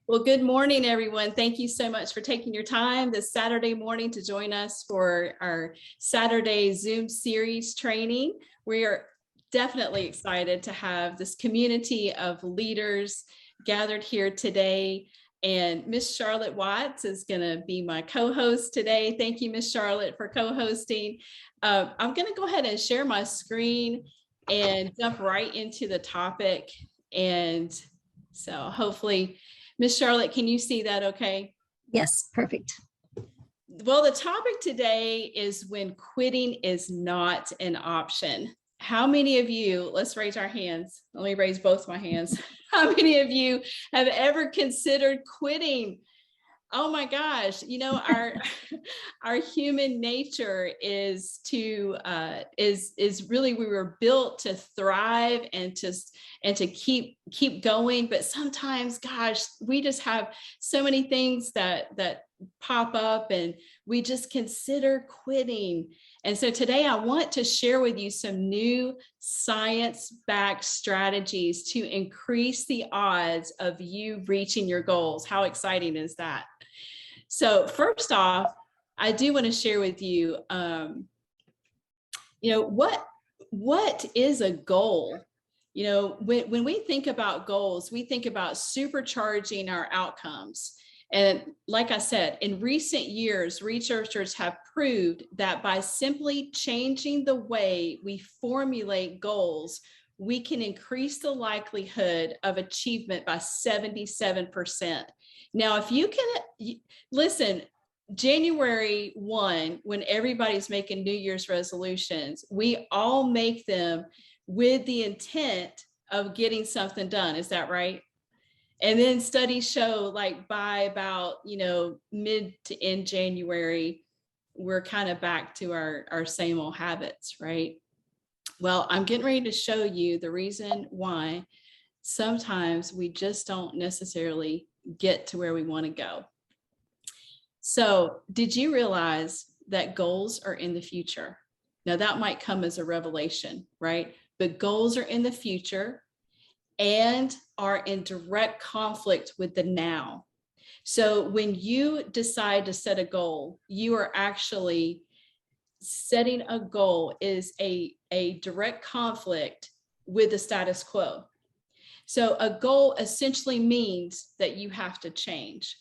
Well, good morning, everyone. Thank you so much for taking your time this Saturday morning to join us for our Saturday Zoom series training. We are definitely excited to have this community of leaders gathered here today. And Miss Charlotte Watts is going to be my co-host today. Thank you, Miss Charlotte, for co-hosting. I'm going to go ahead and share my screen and jump right into the topic. And so hopefully, Miss Charlotte, can you see that okay? Yes, perfect. Well, the topic today is when quitting is not an option. How many of you, let's raise our hands. Let me raise both my hands. How many of you have ever considered quitting? Oh my gosh, you know, our human nature is to is really, we were built to thrive and to keep going, but sometimes, gosh, we just have so many things that pop up and we just consider quitting. And so today I want to share with you some new science-backed strategies to increase the odds of you reaching your goals. How exciting is that? So first off, I do want to share with you, what is a goal? You know, when we think about goals, we think about supercharging our outcomes. And like I said, in recent years, researchers have proved that by simply changing the way we formulate goals, we can increase the likelihood of achievement by 77%. Now, if you can listen, January 1, when everybody's making New Year's resolutions, we all make them with the intent of getting something done. Is that right? And then studies show, like, by about, mid to end January, we're kind of back to our same old habits, right? Well, I'm getting ready to show you the reason why sometimes we just don't necessarily get to where we want to go. So, did you realize that goals are in the future? Now, that might come as a revelation, right? But goals are in the future and are in direct conflict with the now. So when you decide to set a goal, you are actually setting a goal is a direct conflict with the status quo. So a goal essentially means that you have to change.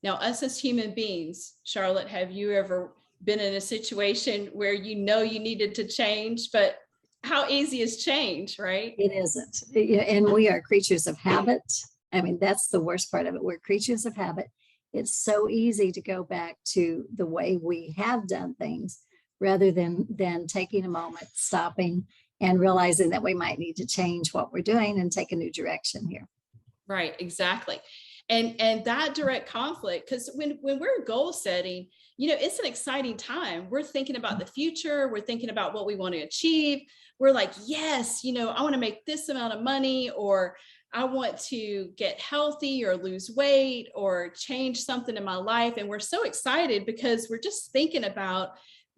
Now, us as human beings, Charlotte, have you ever been in a situation where you needed to change, but how easy is change, right? It isn't. And we are creatures of habit. I mean, that's the worst part of it. We're creatures of habit. It's so easy to go back to the way we have done things rather than taking a moment, stopping, and realizing that we might need to change what we're doing and take a new direction here. Right, exactly. And that direct conflict, because when we're goal setting, it's an exciting time. We're thinking about the future. We're thinking about what we want to achieve. We're like, yes, I want to make this amount of money, or I want to get healthy or lose weight or change something in my life. And we're so excited because we're just thinking about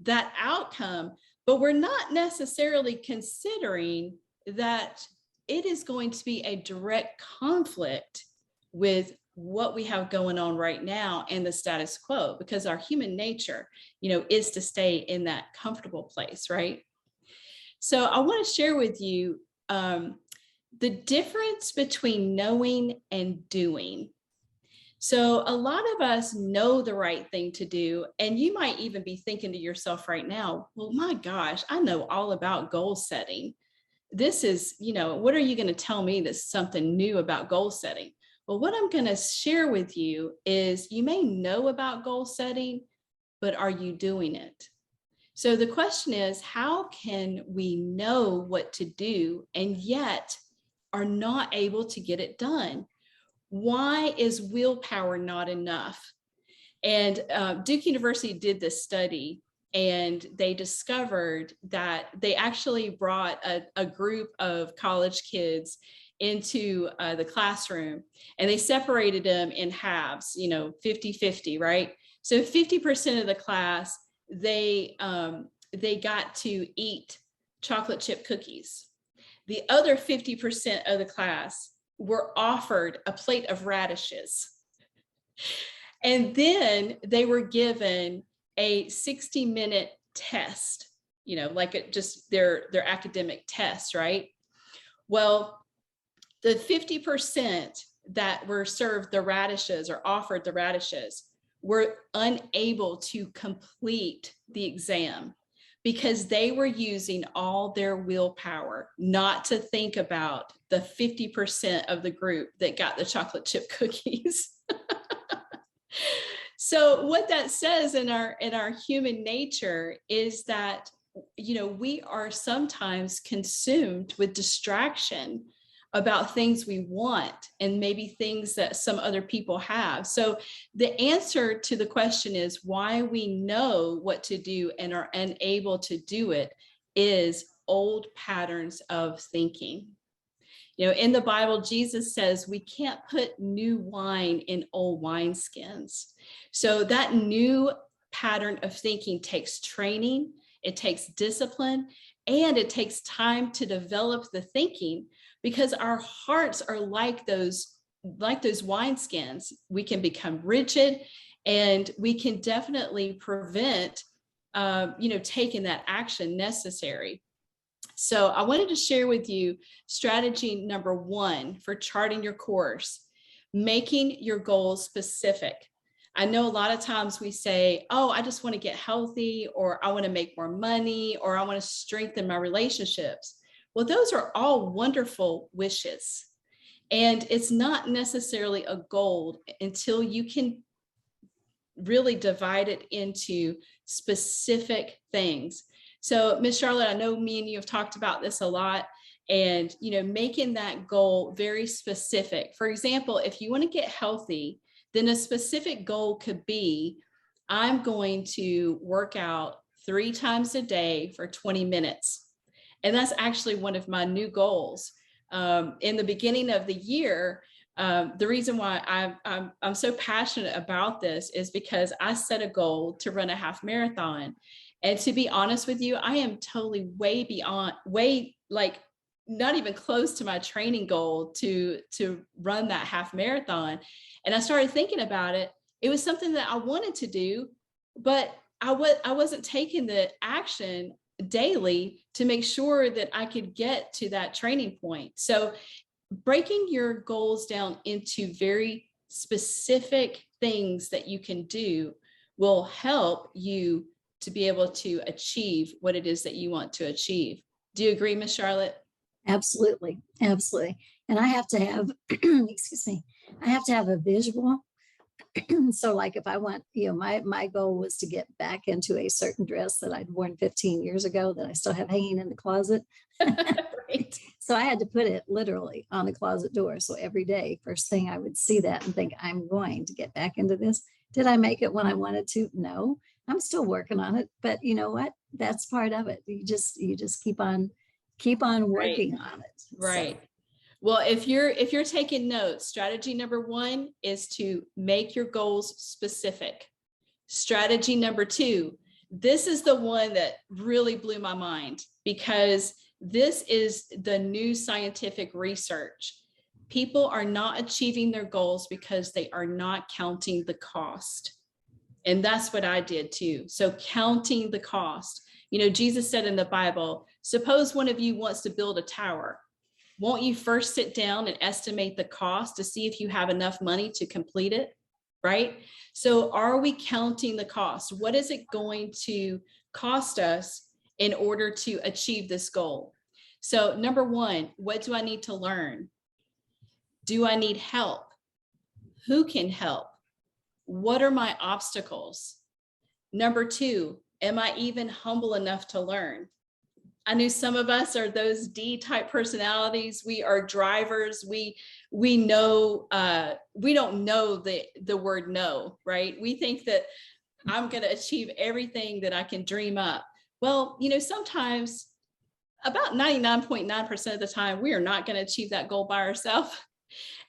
that outcome, but we're not necessarily considering that it is going to be a direct conflict with what we have going on right now and the status quo, because our human nature, is to stay in that comfortable place, right? So I want to share with you the difference between knowing and doing. So a lot of us know the right thing to do, and you might even be thinking to yourself right now, well, my gosh, I know all about goal setting. This is, what are you going to tell me that's something new about goal setting? Well, what I'm going to share with you is you may know about goal setting, but are you doing it? So the question is, how can we know what to do and yet are not able to get it done? Why is willpower not enough? And Duke University did this study, and they discovered that they actually brought a group of college kids into the classroom, and they separated them in halves, 50-50, right? So 50% of the class, they got to eat chocolate chip cookies. The other 50% of the class were offered a plate of radishes. And then they were given a 60-minute test, like just their academic test, right? Well, the 50% that were served the radishes or offered the radishes were unable to complete the exam because they were using all their willpower not to think about the 50% of the group that got the chocolate chip cookies. So what that says in our human nature is that, we are sometimes consumed with distraction about things we want and maybe things that some other people have. So the answer to the question is why we know what to do and are unable to do it is old patterns of thinking. In the Bible, Jesus says we can't put new wine in old wineskins. So that new pattern of thinking takes training, it takes discipline, and it takes time to develop the thinking because our hearts are like those wineskins. We can become rigid and we can definitely prevent, taking that action necessary. So I wanted to share with you strategy number 1 for charting your course, making your goals specific. I know a lot of times we say, oh, I just want to get healthy, or I want to make more money, or I want to strengthen my relationships. Well, those are all wonderful wishes. And it's not necessarily a goal until you can really divide it into specific things. So, Ms. Charlotte, I know me and you have talked about this a lot, and making that goal very specific. For example, if you want to get healthy, then a specific goal could be, I'm going to work out 3 times a day for 20 minutes. And that's actually one of my new goals. In the beginning of the year, the reason why I'm so passionate about this is because I set a goal to run a half marathon. And to be honest with you, I am totally not even close to my training goal to run that half marathon. And I started thinking about it. It was something that I wanted to do, but I wasn't taking the action daily to make sure that I could get to that training point. So breaking your goals down into very specific things that you can do will help you to be able to achieve what it is that you want to achieve. Do you agree, Ms. Charlotte? Absolutely. Absolutely. And I have to have, excuse me, I have to have a visual. So like if I want, my goal was to get back into a certain dress that I'd worn 15 years ago that I still have hanging in the closet. Right. So I had to put it literally on the closet door. So every day, first thing I would see that and think, I'm going to get back into this. Did I make it when I wanted to? No, I'm still working on it. But you know what? That's part of it. You just keep on working on it. Right. So. Well, if you're taking notes, strategy number 1 is to make your goals specific. Strategy number 2, this is the one that really blew my mind because this is the new scientific research. People are not achieving their goals because they are not counting the cost. And that's what I did too. So counting the cost. Jesus said in the Bible, suppose one of you wants to build a tower. Won't you first sit down and estimate the cost to see if you have enough money to complete it? Right? So are we counting the cost? What is it going to cost us in order to achieve this goal? So number 1, what do I need to learn? Do I need help? Who can help? What are my obstacles? Number 2, am I even humble enough to learn? I knew some of us are those D-type personalities. We are drivers. We know, we don't know the word no, right? We think that I'm going to achieve everything that I can dream up. Well, sometimes about 99.9% of the time, we are not going to achieve that goal by ourselves.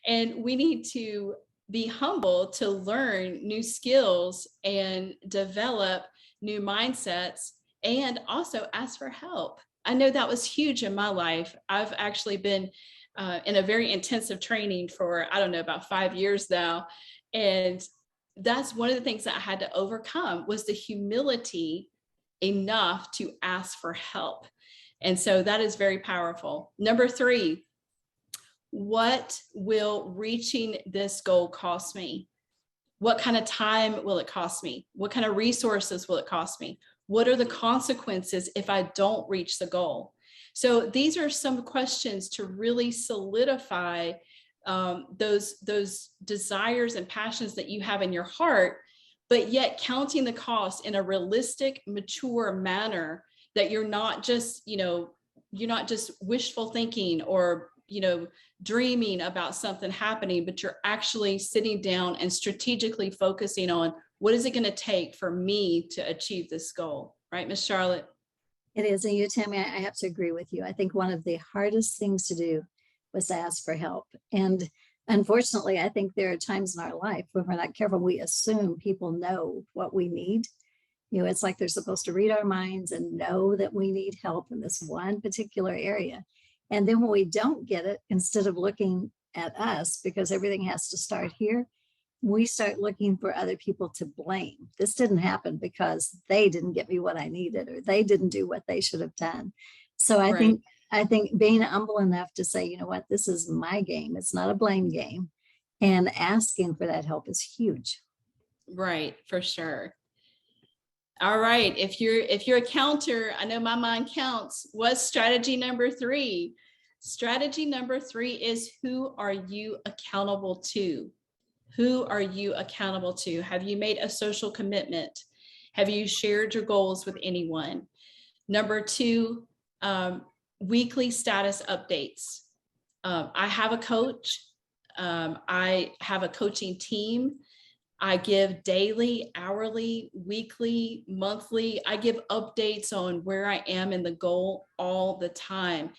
And we need to be humble to learn new skills and develop new mindsets and also ask for help. I know that was huge in my life. I've actually been in a very intensive training for, I don't know, about 5 years now. And that's one of the things that I had to overcome, was the humility enough to ask for help. And so that is very powerful. Number 3, what will reaching this goal cost me? What kind of time will it cost me? What kind of resources will it cost me? What are the consequences if I don't reach the goal? So these are some questions to really solidify those desires and passions that you have in your heart, but yet counting the cost in a realistic, mature manner, that you're not just, you're not just wishful thinking or, dreaming about something happening, but you're actually sitting down and strategically focusing on what is it going to take for me to achieve this goal, right, Miss Charlotte? It is. And you, Tammy, I have to agree with you. I think one of the hardest things to do was to ask for help. And unfortunately, I think there are times in our life when we're not careful, we assume people know what we need. It's like they're supposed to read our minds and know that we need help in this one particular area. And then when we don't get it, instead of looking at us, because everything has to start here, we start looking for other people to blame. This didn't happen because they didn't get me what I needed, or they didn't do what they should have done. So Right, I think being humble enough to say, you know what, this is my game. It's not a blame game. And asking for that help is huge. right, for sure. All right. If you're a counter, I know my mind counts. What's strategy number 3? Strategy number 3 is, who are you accountable to? Who are you accountable to? Have you made a social commitment? Have you shared your goals with anyone? Number 2, weekly status updates. I have a coach. I have a coaching team. I give daily, hourly, weekly, monthly. I give updates on where I am in the goal all the time.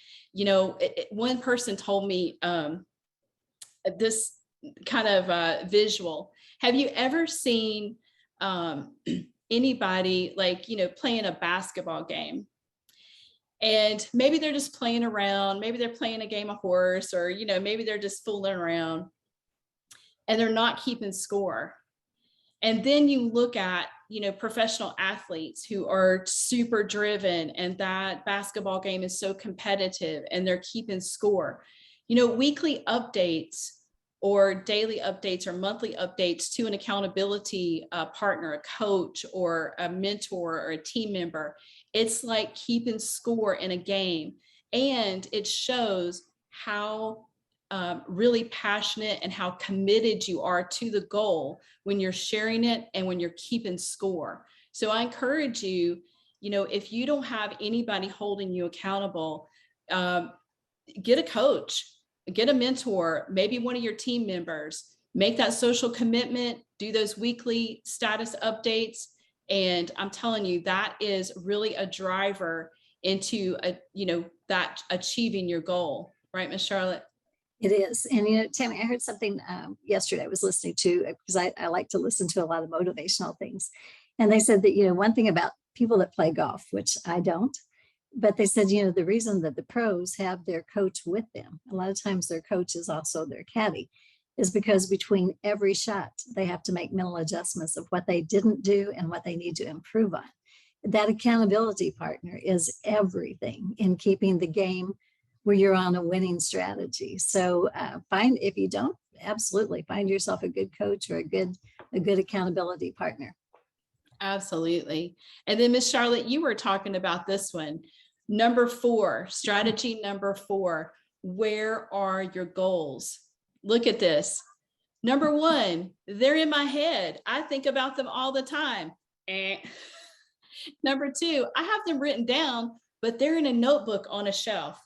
One person told me this kind of visual. Have you ever seen anybody playing a basketball game? And maybe they're just playing around. Maybe they're playing a game of horse, or, maybe they're just fooling around and they're not keeping score. And then you look at, professional athletes who are super driven, and that basketball game is so competitive and they're keeping score. Weekly updates or daily updates or monthly updates to an accountability partner, a coach or a mentor or a team member. It's like keeping score in a game. And it shows how really passionate and how committed you are to the goal when you're sharing it and when you're keeping score. So I encourage you, if you don't have anybody holding you accountable, get a coach, get a mentor, maybe one of your team members, make that social commitment, do those weekly status updates. And I'm telling you, that is really a driver into that achieving your goal, right, Miss Charlotte? It is. And, Tammy, I heard something yesterday I was listening to, because I like to listen to a lot of motivational things. And they said that, one thing about people that play golf, which I don't, but they said, the reason that the pros have their coach with them, a lot of times their coach is also their caddy, is because between every shot, they have to make mental adjustments of what they didn't do and what they need to improve on. That accountability partner is everything in keeping the game where you're on a winning strategy. So if you don't, absolutely find yourself a good coach or a good accountability partner. Absolutely. And then Miss Charlotte, you were talking about this one. Number 4, strategy number 4, where are your goals? Look at this. Number 1, they're in my head. I think about them all the time. Number 2, I have them written down, but they're in a notebook on a shelf.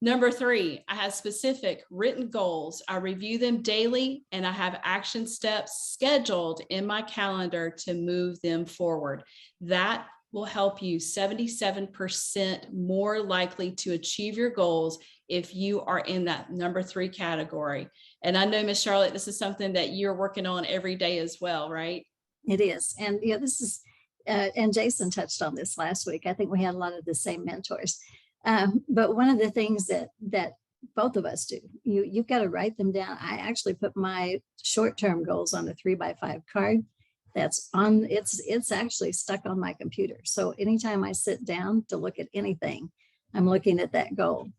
Number 3, I have specific written goals. I review them daily, and I have action steps scheduled in my calendar to move them forward. That will help you 77% more likely to achieve your goals if you are in that number 3 category. And I know, Miss Charlotte, this is something that you're working on every day as well, right? It is. And this is, and Jason touched on this last week. I think we had a lot of the same mentors. But one of the things that both of us do. You've got to write them down. I actually put my short-term goals on a 3x5 card. That's on, it's actually stuck on my computer. So anytime I sit down to look at anything, I'm looking at that goal.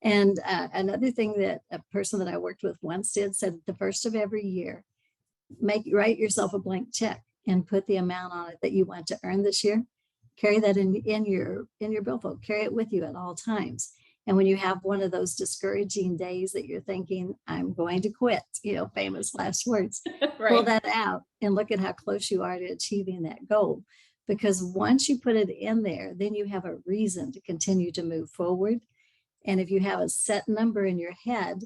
And another thing that a person that I worked with once did said, the first of every year, write yourself a blank check and put the amount on it that you want to earn this year. Carry that in your billfold. Carry it with you at all times. And when you have one of those discouraging days that you're thinking, I'm going to quit, famous last words, Right. pull that out and look at how close you are to achieving that goal. Because once you put it in there, then you have a reason to continue to move forward. And if you have a set number in your head,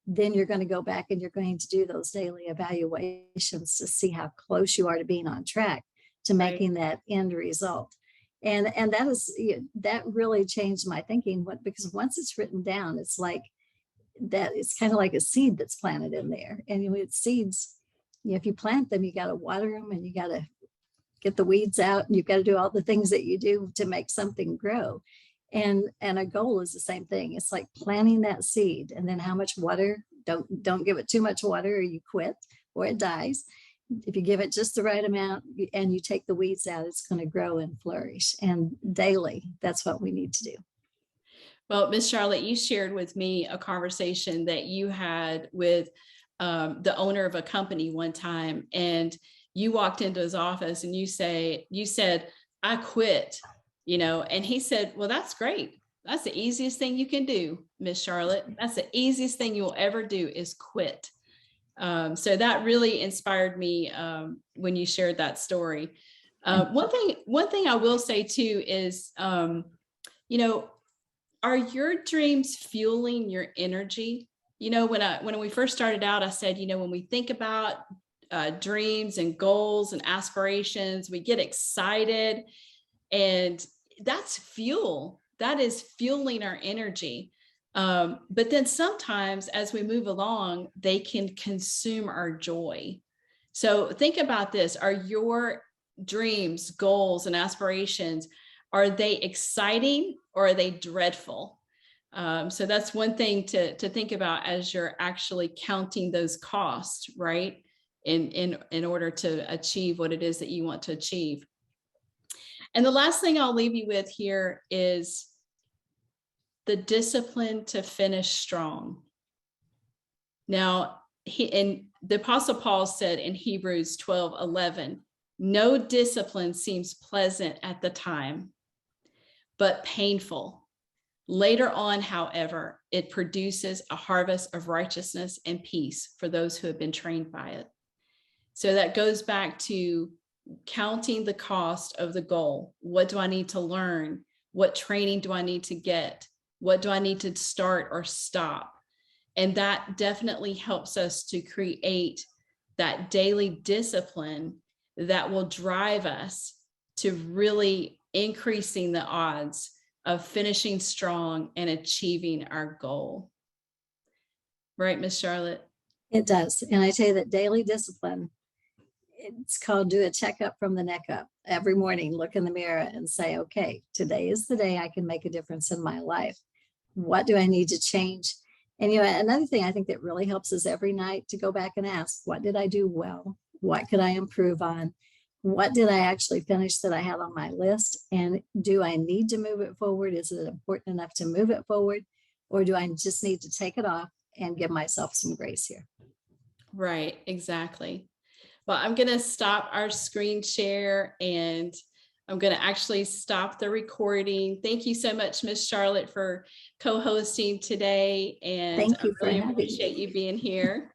then you're going to go back and you're going to do those daily evaluations to see how close you are to being on track to making that end result. And that really changed my thinking. Because once it's written down, it's like that. It's kind of like a seed that's planted in there. And with seeds, if you plant them, you got to water them and you got to get the weeds out and you've got to do all the things that you do to make something grow. And a goal is the same thing. It's like planting that seed, and then how much water. Don't give it too much water or you quit or it dies. If you give it just the right amount and you take the weeds out, it's going to grow and flourish. And daily, that's what we need to do. Well, Miss Charlotte, you shared with me a conversation that you had with the owner of a company one time, and you walked into his office and you said, I quit, and he said, well, that's great. That's the easiest thing you can do, Miss Charlotte. That's the easiest thing you'll ever do is quit. So that really inspired me when you shared that story. One thing I will say too is, are your dreams fueling your energy? When we first started out, I said, when we think about dreams and goals and aspirations, we get excited, and that's fuel. That is fueling our energy. But then sometimes as we move along, they can consume our joy. So think about this. Are your dreams, goals, and aspirations, are they exciting or are they dreadful? So that's one thing to think about as you're actually counting those costs, right? In order to achieve what it is that you want to achieve. And the last thing I'll leave you with here is the discipline to finish strong. Now, the Apostle Paul said in Hebrews 12:11, no discipline seems pleasant at the time, but painful. Later on, however, it produces a harvest of righteousness and peace for those who have been trained by it. So that goes back to counting the cost of the goal. What do I need to learn? What training do I need to get? What do I need to start or stop? And that definitely helps us to create that daily discipline that will drive us to really increasing the odds of finishing strong and achieving our goal. Right, Miss Charlotte? It does. And I tell you that daily discipline, it's called do a checkup from the neck up. Every morning, look in the mirror and say, okay, today is the day I can make a difference in my life. What do I need to change? And another thing I think that really helps is every night to go back and ask, what did I do well? What could I improve on? What did I actually finish that I had on my list? And do I need to move it forward? Is it important enough to move it forward? Or do I just need to take it off and give myself some grace here? Right, exactly. Well, I'm going to stop our screen share and I'm going to actually stop the recording. Thank you so much, Miss Charlotte, for co-hosting today. And Thank you I really appreciate you being here.